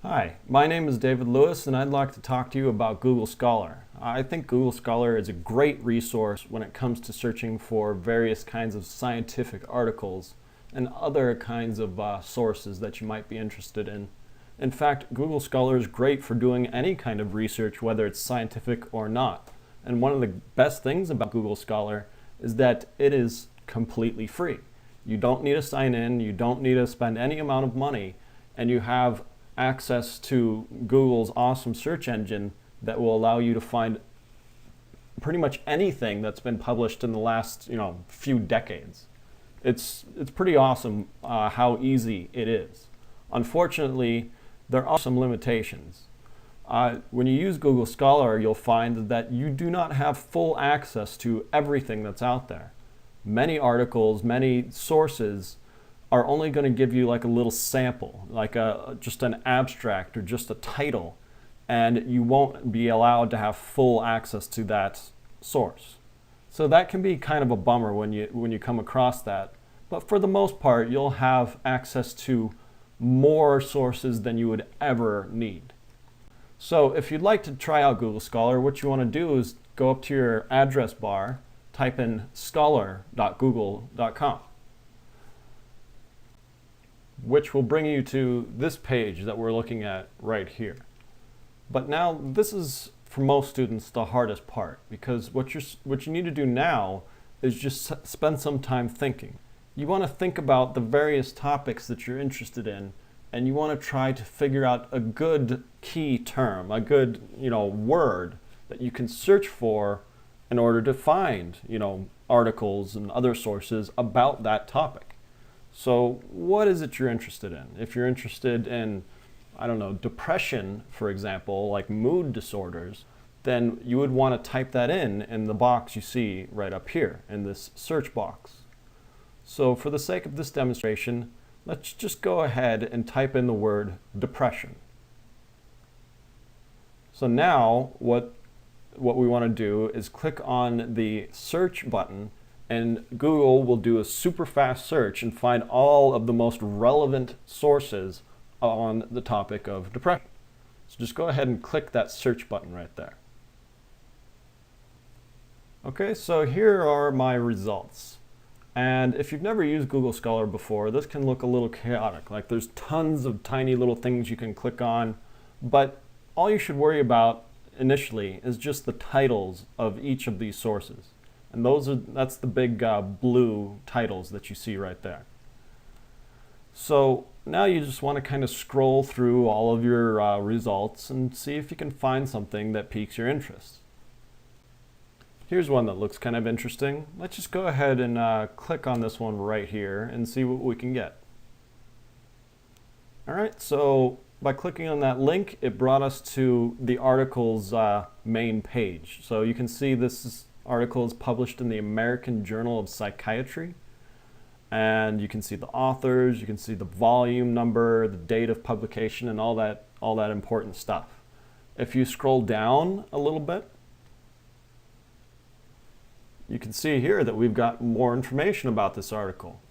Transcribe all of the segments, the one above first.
Hi, my name is David Lewis and I'd like to talk to you about Google Scholar. I think Google Scholar is a great resource when it comes to searching for various kinds of scientific articles and other kinds of sources that you might be interested in. In fact, Google Scholar is great for doing any kind of research, whether it's scientific or not. And one of the best things about Google Scholar is that it is completely free. You don't need to sign in, you don't need to spend any amount of money, and you have access to Google's awesome search engine that will allow you to find pretty much anything that's been published in the last few decades. It's pretty awesome how easy it is. Unfortunately, there are some limitations. When you use Google Scholar, you'll find that you do not have full access to everything that's out there. Many articles, many sources are only going to give you like a little sample, like just an abstract or just a title, and you won't be allowed to have full access to that source. So that can be kind of a bummer when you come across that. But for the most part, you'll have access to more sources than you would ever need. So if you'd like to try out Google Scholar, what you want to do is go up to your address bar, type in scholar.google.com, which will bring you to this page that we're looking at right here. But now this is, for most students, the hardest part, because what you need to do now is just spend some time thinking. You want to think about the various topics that you're interested in, and you want to try to figure out a good key term, a good word that you can search for in order to find articles and other sources about that topic. So what is it you're interested in? If you're interested in, depression, for example, like mood disorders, then you would want to type that in the box you see right up here in this search box. So for the sake of this demonstration, let's just go ahead and type in the word depression. So now what we want to do is click on the search button, and Google will do a super fast search and find all of the most relevant sources on the topic of depression. So just go ahead and click that search button right there. Okay, so here are my results. And if you've never used Google Scholar before, this can look a little chaotic. Like there's tons of tiny little things you can click on, but all you should worry about initially is just the titles of each of these sources. And that's the big blue titles that you see right there. So now you just want to kind of scroll through all of your results and see if you can find something that piques your interest. Here's one that looks kind of interesting. Let's just go ahead and click on this one right here and see what we can get. All right, so by clicking on that link, it brought us to the article's main page. So you can see this article is published in the American Journal of Psychiatry. And you can see the authors, you can see the volume number, the date of publication, and all that important stuff. If you scroll down a little bit, you can see here that we've got more information about this article.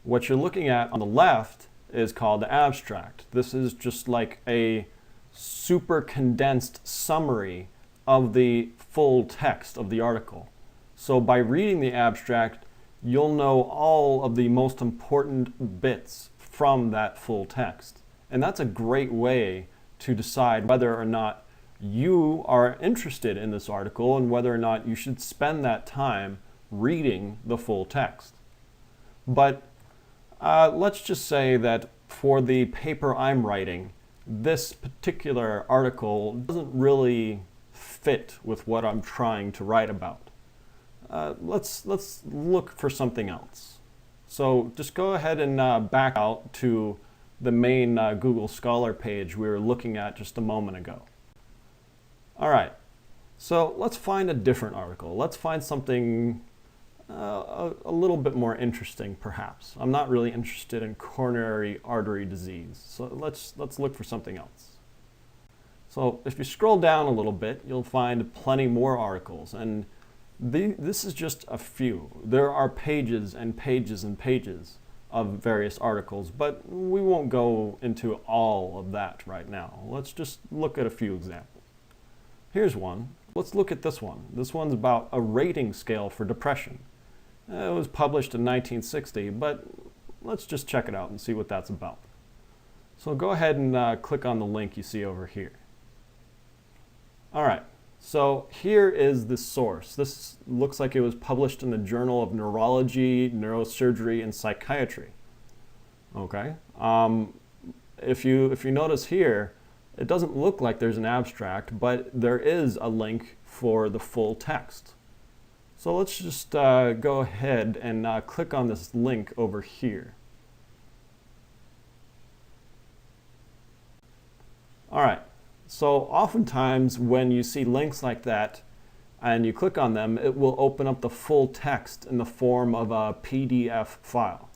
What you're looking at on the left is called the abstract. This is just like a super condensed summary of the full text of the article. So by reading the abstract, you'll know all of the most important bits from that full text. And that's a great way to decide whether or not you are interested in this article and whether or not you should spend that time reading the full text. But let's just say that for the paper I'm writing, this particular article doesn't really fit with what I'm trying to write about. Let's look for something else. So just go ahead and back out to the main Google Scholar page we were looking at just a moment ago. All right, so let's find a different article. Let's find something a little bit more interesting, perhaps. I'm not really interested in coronary artery disease, so let's look for something else. So if you scroll down a little bit, you'll find plenty more articles, and this is just a few. There are pages and pages and pages of various articles, but we won't go into all of that right now. Let's just look at a few examples. Here's one. Let's look at this one. This one's about a rating scale for depression. It was published in 1960, but let's just check it out and see what that's about. So go ahead and click on the link you see over here. All right, so here is the source. This looks like it was published in the Journal of Neurology, Neurosurgery, and Psychiatry. Okay, if you notice here, it doesn't look like there's an abstract, but there is a link for the full text. So let's just go ahead and click on this link over here. All right, so oftentimes when you see links like that and you click on them, it will open up the full text in the form of a PDF file.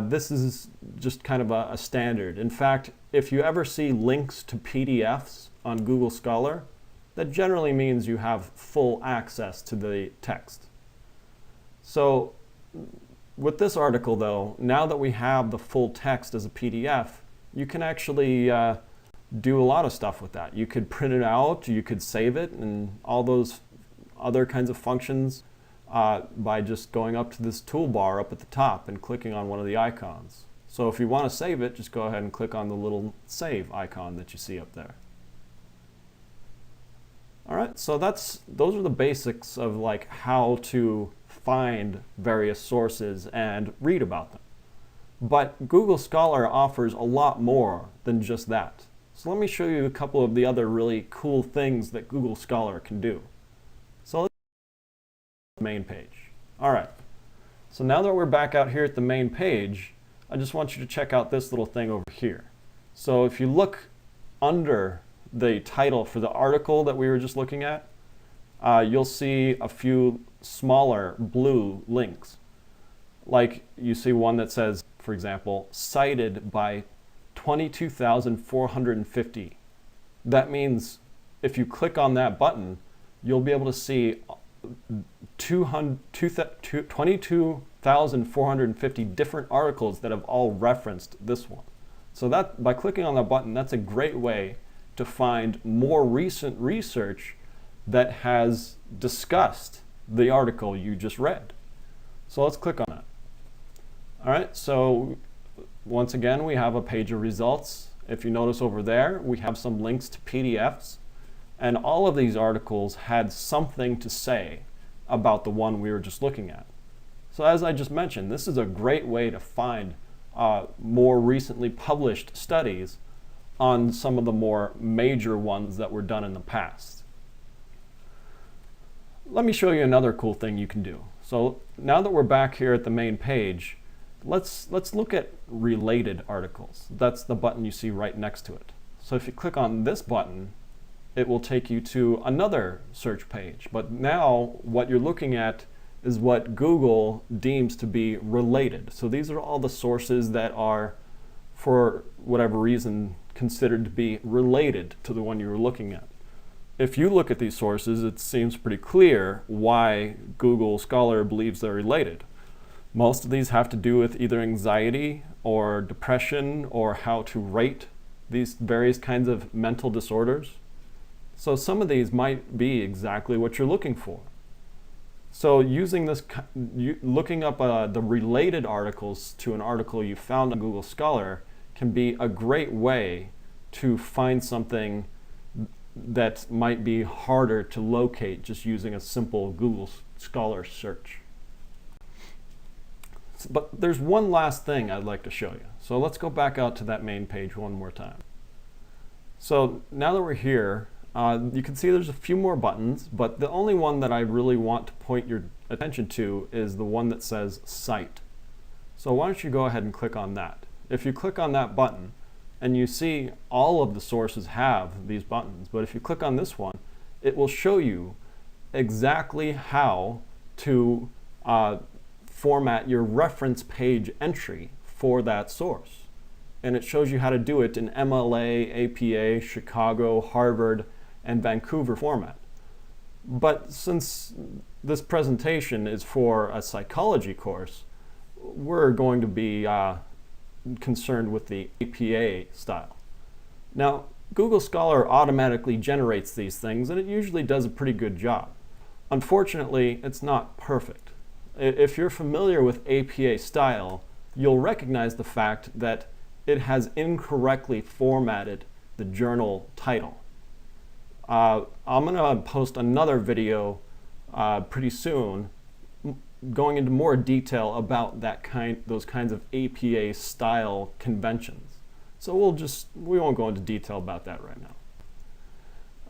This is just kind of a standard. In fact, if you ever see links to PDFs on Google Scholar, that generally means you have full access to the text. So with this article though, now that we have the full text as a PDF, you can actually do a lot of stuff with that. You could print it out, you could save it, and all those other kinds of functions by just going up to this toolbar up at the top and clicking on one of the icons. So if you want to save it, just go ahead and click on the little save icon that you see up there. All right, so those are the basics of like how to find various sources and read about them. But Google Scholar offers a lot more than just that. So let me show you a couple of the other really cool things that Google Scholar can do. So let's go to the main page. All right, so now that we're back out here at the main page, I just want you to check out this little thing over here. So if you look under the title for the article that we were just looking at, you'll see a few smaller blue links. Like you see one that says, for example, cited by 22,450. That means if you click on that button, you'll be able to see 22,450 different articles that have all referenced this one. So that by clicking on that button, that's a great way to find more recent research that has discussed the article you just read. So let's click on that. All right, so once again, we have a page of results. If you notice over there, we have some links to PDFs, and all of these articles had something to say about the one we were just looking at. So as I just mentioned, this is a great way to find more recently published studies on some of the more major ones that were done in the past. Let me show you another cool thing you can do. So now that we're back here at the main page, let's look at related articles. That's the button you see right next to it. So if you click on this button, it will take you to another search page. But now what you're looking at is what Google deems to be related. So these are all the sources that are, for whatever reason, considered to be related to the one you were looking at. If you look at these sources, it seems pretty clear why Google Scholar believes they're related. Most of these have to do with either anxiety or depression or how to rate these various kinds of mental disorders. So some of these might be exactly what you're looking for. So using this, looking up the related articles to an article you found on Google Scholar can be a great way to find something that might be harder to locate just using a simple Google Scholar search. But there's one last thing I'd like to show you. So let's go back out to that main page one more time. So now that we're here, you can see there's a few more buttons, but the only one that I really want to point your attention to is the one that says Cite. So why don't you go ahead and click on that. If you click on that button, and you see all of the sources have these buttons, but if you click on this one, it will show you exactly how to format your reference page entry for that source. And it shows you how to do it in MLA, APA, Chicago, Harvard, and Vancouver format. But since this presentation is for a psychology course, we're going to be concerned with the APA style. Now, Google Scholar automatically generates these things, and it usually does a pretty good job. Unfortunately, it's not perfect. If you're familiar with APA style, you'll recognize the fact that it has incorrectly formatted the journal title. I'm going to post another video pretty soon going into more detail about those kinds of APA style conventions. So we won't go into detail about that right now.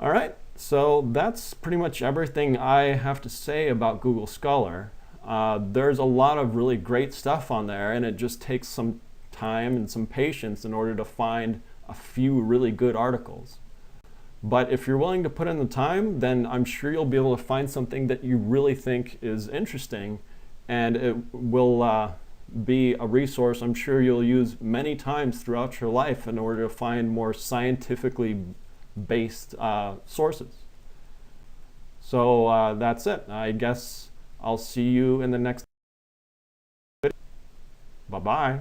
All right, so that's pretty much everything I have to say about Google Scholar. There's a lot of really great stuff on there, and it just takes some time and some patience in order to find a few really good articles. But if you're willing to put in the time, then I'm sure you'll be able to find something that you really think is interesting, and it will be a resource I'm sure you'll use many times throughout your life in order to find more scientifically based sources. So that's it. I guess I'll see you in the next video. Bye-bye.